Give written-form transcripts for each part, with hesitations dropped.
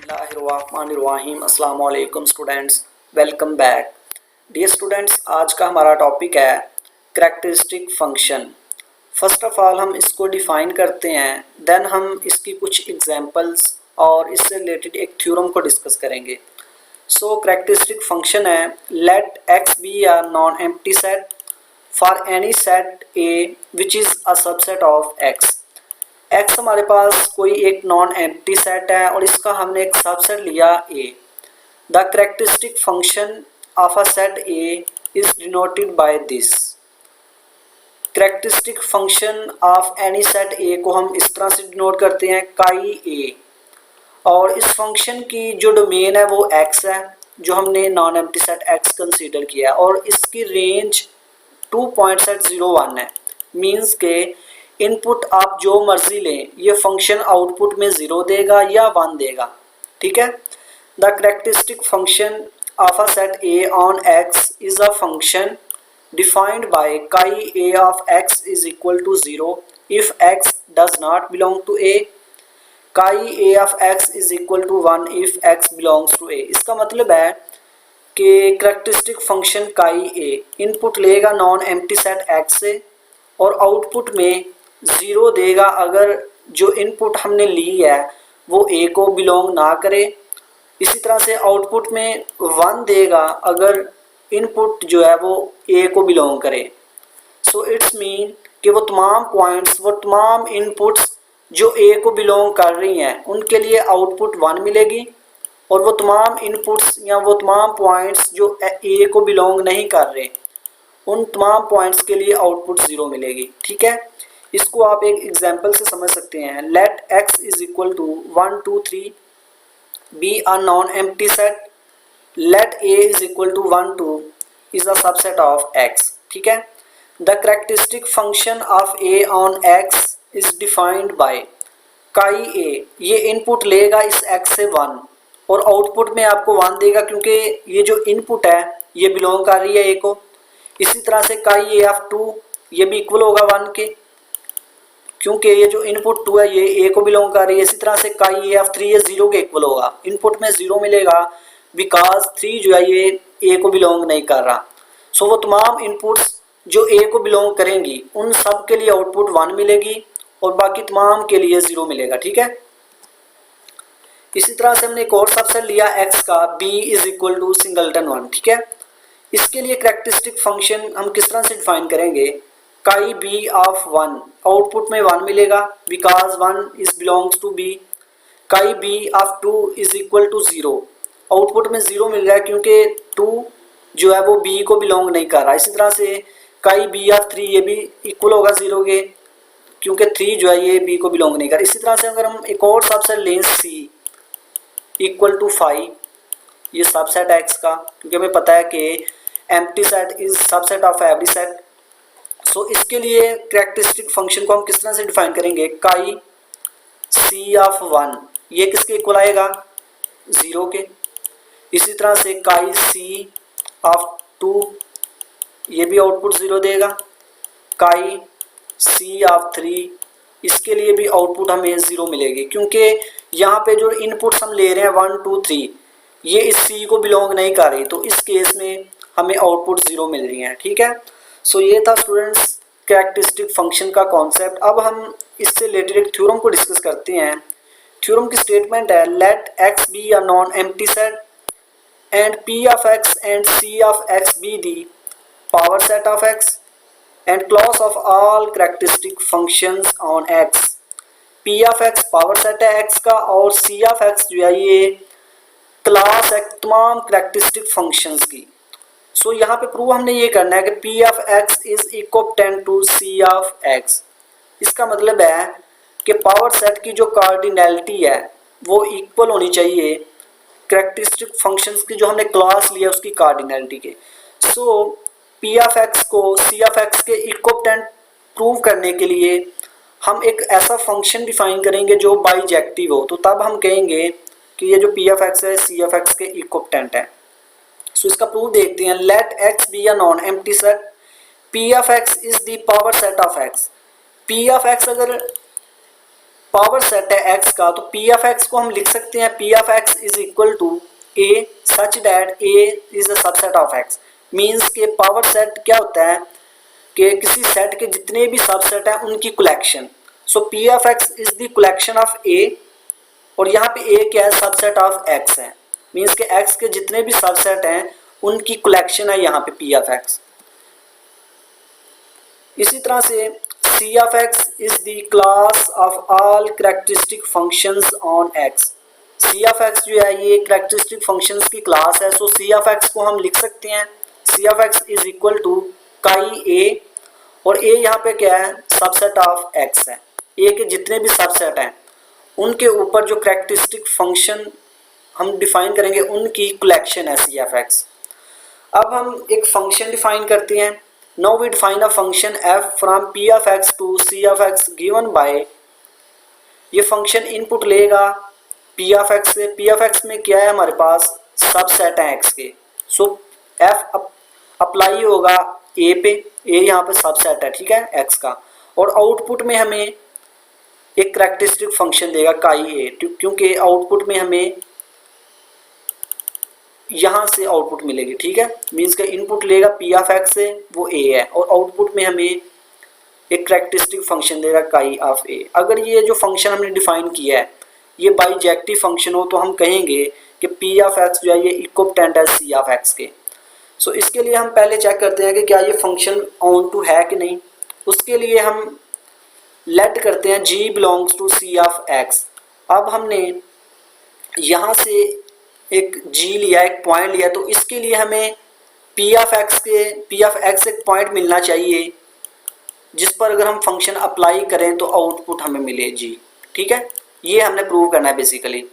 बिस्मिल्लाहिर्रहमानिर्रहीम। अस्सलाम वालेकुम students, welcome back. Dear students, आज का हमारा टॉपिक है characteristic function. First of all हम इसको डिफ़ाइन करते हैं, देन हम इसकी कुछ एग्जांपल्स और इससे रिलेटेड एक थ्योरम को डिस्कस करेंगे। सो करैक्टरिस्टिक फंक्शन है let x be a non empty set for any set a which is a subset of x. X हमारे पास कोई एक नॉन एम्प्टी सेट है और इसका हमने एक सबसेट लिया A. The characteristic function of a set A is denoted by this. Characteristic function of any set A को हम इस तरह से डिनोट करते हैं काई ए, और इस फंक्शन की जो डोमेन है वो एक्स है, जो हमने non empty set x consider किया, और इसकी रेंज 2.01 है। मींस के इनपुट आप जो मर्जी लें, ये फंक्शन आउटपुट में 0 देगा या 1 देगा। ठीक है। The characteristic function of a set A on X is a function defined by chi A of x is equal to 0 if X does not belong to A, chi A of x is equal to 1 if X belongs to A. इसका मतलब है कि characteristic function chi A input लेगा non empty set X से और output में 0 देगा अगर जो इनपुट हमने ली है वो ए को बिलोंग ना करे। इसी तरह से आउटपुट में 1 देगा अगर इनपुट जो है वो ए को बिलोंग करे। सो इट्स मीन कि वो तमाम पॉइंट्स, वो तमाम इनपुट्स जो ए को बिलोंग कर रही हैं उनके लिए आउटपुट 1 मिलेगी, और वो तमाम इनपुट्स या वो तमाम पॉइंट्स जो ए को बिलोंग नहीं कर रहे उन तमाम पॉइंट्स के लिए आउटपुट 0 मिलेगी। ठीक है। इसको आप एक एग्जांपल से समझ सकते हैं। Let x is equal to 1 2 3 be a non empty set, let a is equal to 1 2 is a subset of x। ठीक है। The characteristic function of a on x is defined by chi a। ये input लेगा इस x से 1 और output में आपको 1 देगा, क्योंकि ये जो इनपुट है ये बिलोंग कर रही है a को। इसी तरह से काई a ऑफ 2 ये भी इक्वल होगा 1 के, क्योंकि ये जो इनपुट 2 है ये ए को बिलोंग कर रही है। इसी तरह से काई ए ऑफ 3 ये 0 के इक्वल होगा, इनपुट में 0 मिलेगा बिकॉज 3 जो है ये ए को बिलोंग नहीं कर रहा। सो वो तमाम इनपुट्स जो ए को बिलोंग करेंगी उन सब के लिए आउटपुट 1 मिलेगी और बाकी तमाम के लिए 0 मिलेगा। ठीक है। इसी तरह से हमने एक और सबसेट लिया एक्स का, b is equal to singleton 1। ठीक है। इसके लिए करैक्टरिस्टिक फंक्शन हम किस तरह से डिफाइन करेंगे, काई बी ऑफ 1, आउटपुट में 1 मिलेगा because 1 is belongs to B. Chi B of 2 is equal to 0, output में 0 मिल रहा है क्योंकि 2 जो है वो बी को बिलोंग नहीं कर रहा। इसी तरह से काई बी ऑफ 3 ये भी इक्वल होगा 0 के, क्योंकि 3 जो है ये बी को बिलोंग नहीं कर रहा। इसी तरह से अगर हम एक और सबसेट लें सी इक्वल टू 5, ये सबसेट है एक्स का, क्योंकि हमें पता है कि empty set is subset of every set. So इसके लिए करैक्टरिस्टिक फंक्शन को हम किस तरह से डिफाइन करेंगे, काई सी ऑफ 1 ये किसके इक्वल आएगा, 0 के। इसी तरह से काई सी ऑफ 2 ये भी आउटपुट 0 देगा। काई सी ऑफ 3 इसके लिए भी आउटपुट हमें 0 मिलेगी, क्योंकि यहाँ पे जो इनपुट्स हम ले रहे हैं 1 2 3 ये इस सी को बिलोंग नहीं कर रही, तो इस केस में हमें आउटपुट 0 मिल रही है। ठीक है। सो ये था स्टूडेंट्स करैक्टरिस्टिक फंक्शन का कॉन्सेप्ट। अब हम इससे रिलेटेड एक थ्योरम को डिस्कस करते हैं। थ्योरम की स्टेटमेंट है let x be a non empty set and p of x and c of x be the power set of x and class of all characteristic functions on x. P of x power set है x का, और सी of x जो है ये class है तमाम characteristic functions की। सो यहाँ पे प्रूव हमने ये करना है कि p of x is equal to c of x. इसका मतलब है कि पावर सेट की जो कार्डिनैलिटी है वो इक्वल होनी चाहिए करैक्टरिस्टिक फंक्शंस की जो हमने क्लास लिया उसकी कार्डिनैलिटी के। सो पी ऑफ एक्स को सी ऑफ एक्स के इक्वल प्रूव करने के लिए हम एक ऐसा फंक्शन डिफाइन करेंगे जो बाइजेक्टिव हो, तो तब हम कहेंगे कि ये जो पी ऑफ एक्स है सी ऑफ एक्स के इक्विवेलेंट है। सो इसका प्रूफ देखते हैं। Let x be a non empty set, p of x is the power set of x. P of x अगर पावर सेट है x का, तो p ऑफ x को हम लिख सकते हैं p of x is equal to a such that a is the subset of x। Means के पावर सेट क्या होता है कि किसी सेट के जितने भी सबसेट हैं उनकी collection. So p of x is the collection of a, और यहाँ पे a क्या है, सबसेट ऑफ x है। मीन्स के x के जितने भी सबसेट हैं उनकी कलेक्शन है यहाँ पे p ऑफ x। इसी तरह से c of x is the class of all characteristic functions on x। c of x जो है ये कैरेक्टरिस्टिक फंक्शंस की क्लास है। सो c ऑफ x को हम लिख सकते हैं c of x is equal to chi a, और a यहाँ पे क्या है, सबसेट ऑफ x है। a के जितने भी सबसेट हैं उनके ऊपर जो कैरेक्टरिस्टिक फंक्शन हम डिफाइन करेंगे उनकी कलेक्शन है c ऑफ x। अब हम एक फंक्शन डिफाइन करते हैं। Now we define a function f from p of x to c of x given by, ये फंक्शन इनपुट लेगा p of x से। p of x में क्या है, हमारे पास सबसेट है x के। सो f अप्लाई होगा a पे, a यहाँ पे सबसेट है, ठीक है, x का। और आउटपुट में हमें एक कैरेक्टरिस्टिक फंक्शन देगा काई a, क्योंकि आउटपुट में हमें यहाँ से आउटपुट मिलेगी, ठीक है। मीन्स का इनपुट लेगा p ऑफ x से, वो a है, और आउटपुट में हमें एक कैरेक्टरिस्टिक फंक्शन देगा काई ऑफ a। अगर ये जो फंक्शन हमने डिफाइन किया है ये बाईजेक्टिव फंक्शन हो तो हम कहेंगे कि p ऑफ x जो है ये इक्विवेलेंट है c ऑफ x के। सो इसके लिए हम पहले चेक करते हैं कि क्या ये फंक्शन ऑन टू है कि नहीं। उसके लिए हम लेट करते हैं g belongs to c of x। अब हमने यहाँ से एक g लिया, एक पॉइंट लिया, तो इसके लिए हमें p ऑफ x एक पॉइंट मिलना चाहिए जिस पर अगर हम फंक्शन अप्लाई करें तो आउटपुट हमें मिले g, ठीक है। ये हमने प्रूव करना है बेसिकली।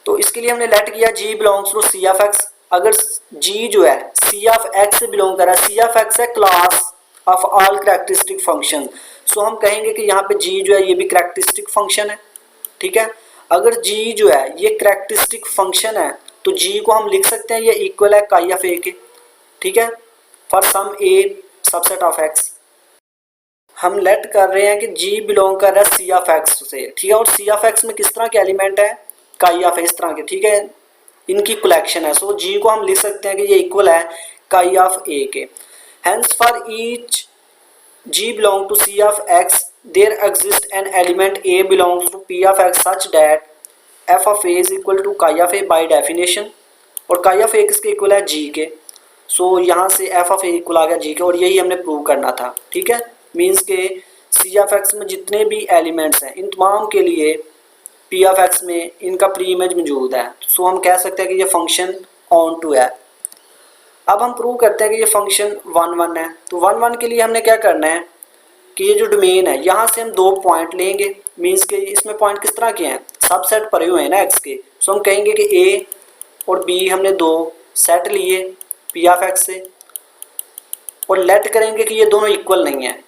तो इसके लिए हमने लेट किया g belongs to c of x। अगर g जो है c ऑफ x से बिलोंग कर रहा है, c ऑफ x है class of all characteristic function. So हम कहेंगे कि यहाँ पे g जो है ये भी कैरेक्टरिस्टिक फंक्शन है, ठीक है। अगर g जो है ये कैरेक्टरिस्टिक फंक्शन है तो g को हम लिख सकते हैं ये इक्वल है काई ऑफ a के, ठीक है, for some a subset of x। हम लेट कर रहे हैं कि g बिलोंग कर रहा है c ऑफ x से, ठीक है। और c ऑफ x में किस तरह के एलिमेंट है, काई ऑफ इस तरह के, ठीक है, इनकी कलेक्शन है। सो g को हम लिख सकते हैं कि ये इक्वल है काई ऑफ a के। Hence for each g belong to c of x there exists an element a belongs to p of x such that f of a is equal to chi of a by definition, और chi of a किसके equal है, g के। सो यहाँ से f of a equal आ गया g के, और यही हमने प्रूव करना था, ठीक है। मीन्स के c of x में जितने भी एलिमेंट्स हैं इन तमाम के लिए p of x में इनका प्री इमेज मौजूद है। सो हम कह सकते हैं कि ये फंक्शन ऑन टू है। अब हम प्रूव करते हैं कि ये फंक्शन 1 1 है। तो 1 1 के लिए हमने क्या करना है कि ये जो डोमेन है यहाँ से हम दो पॉइंट लेंगे। मीन्स के इसमें पॉइंट किस तरह के हैं, सबसेट पड़े हुए हैं ना x के। सो हम कहेंगे कि a और b हमने दो सेट लिए p ऑफ x से, और लेट करेंगे कि ये दोनों इक्वल नहीं है,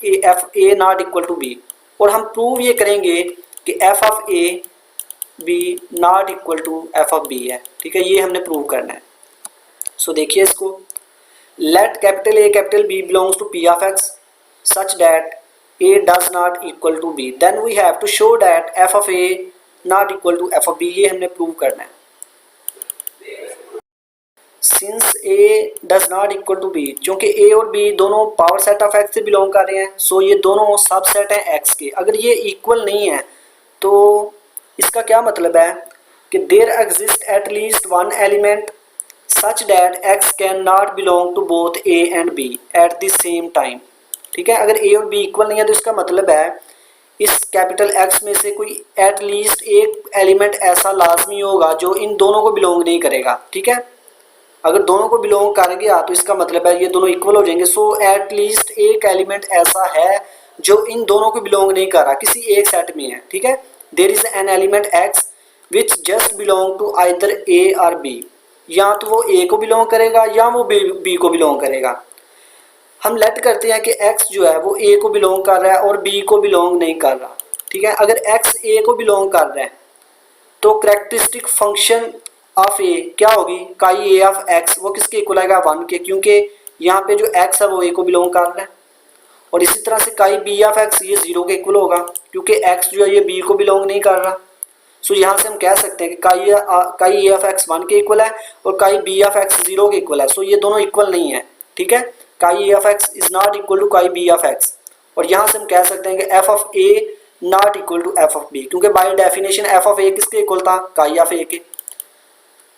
a not equal to b। और हम प्रूव ये करेंगे कि f of a b not equal to f of b है, ठीक है। ये हमने प्रूव करना है। सो देखिए इसको, let capital A capital B belongs to P of x such that A does not equal to B, then we have to show that f of A not equal to f of B। ये हमने prove करना है। Since A does not equal to B, क्योंकि A or B दोनों power set of x से belong कर रहे हैं, सो ये दोनों सबसेट हैं x के। अगर ये इक्वल नहीं है तो इसका क्या मतलब है कि there exist at least one element such that x cannot belong to both a and b at the same time, ठीक है। अगर a और b इक्वल नहीं है तो इसका मतलब है इस कैपिटल x में से कोई एट लीस्ट एक एलिमेंट ऐसा लाजमी होगा जो इन दोनों को बिलोंग नहीं करेगा, ठीक है। अगर दोनों को बिलोंग कर गया तो इसका मतलब है ये दोनों इक्वल हो जाएंगे। सो एट लीस्ट एक एलिमेंट ऐसा है जो इन दोनों को बिलोंग नहीं कर रहा, किसी एक सेट में है, ठीक है। There is an element x which just belong to either a or b, या तो वो a को बिलोंग करेगा या वो b को बिलोंग करेगा। हम लेट करते हैं कि x जो है वो a को बिलोंग कर रहा है और b को बिलोंग नहीं कर रहा, ठीक है। अगर x a को बिलोंग कर रहा है तो कैरेक्टरिस्टिक फंक्शन ऑफ a क्या होगी, काई a ऑफ x, वो किसके इक्वल आएगा, 1 के, क्योंकि यहाँ पे जो x है वो a को बिलोंग कर रहा है। और इसी तरह से काई बी ऑफ एक्स ये 0 के इक्वल होगा क्योंकि एक्स जो है ये बी को बिलोंग नहीं कर रहा। सो यहाँ से हम कह सकते हैं कि काई ए ऑफ एक्स 1 के इक्वल है और काई बी ऑफ एक्स 0 के इक्वल है। सो ये दोनों इक्वल नहीं है, ठीक है। Chi A of x is not equal to chi B of X. और यहाँ से हम कह सकते हैं कि F of A not equal to F of B, क्योंकि by definition F of A किसके इक्वल था, काई ऑफ ए के।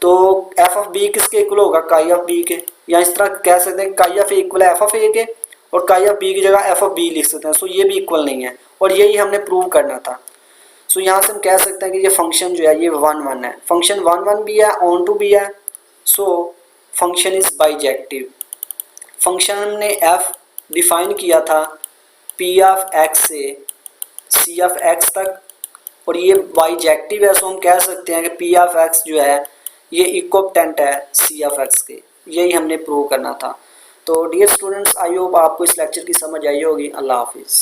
तो एफ ऑफ बी किसके इक्वल होगा, काई ऑफ बी के। या इस तरह कह सकते हैं काई ऑफ ए इक्वल है एफ ऑफ ए के और काई ऑफ बी की जगह एफ ऑफ बी लिख सकते हैं। सो ये भी इक्वल नहीं है और यही हमने प्रूव करना था। सो यहाँ से हम कह सकते हैं कि ये फंक्शन जो है ये 1 1 है, फंक्शन 1 1 भी है, ऑन टू भी है। So function is bijective. Function हमने एफ डिफाइन किया था पी ऑफ एक्स से सी ऑफ एक्स तक और ये बाइजेक्टिव है। सो हम कह सकते हैं कि पी ऑफ एक्स जो है ये इक्विवेलेंट है सी ऑफ एक्स के। यही हमने प्रूव करना था। तो डियर स्टूडेंट्स, आई होप आपको इस लेक्चर की समझ आई होगी। अल्लाह हाफिज़।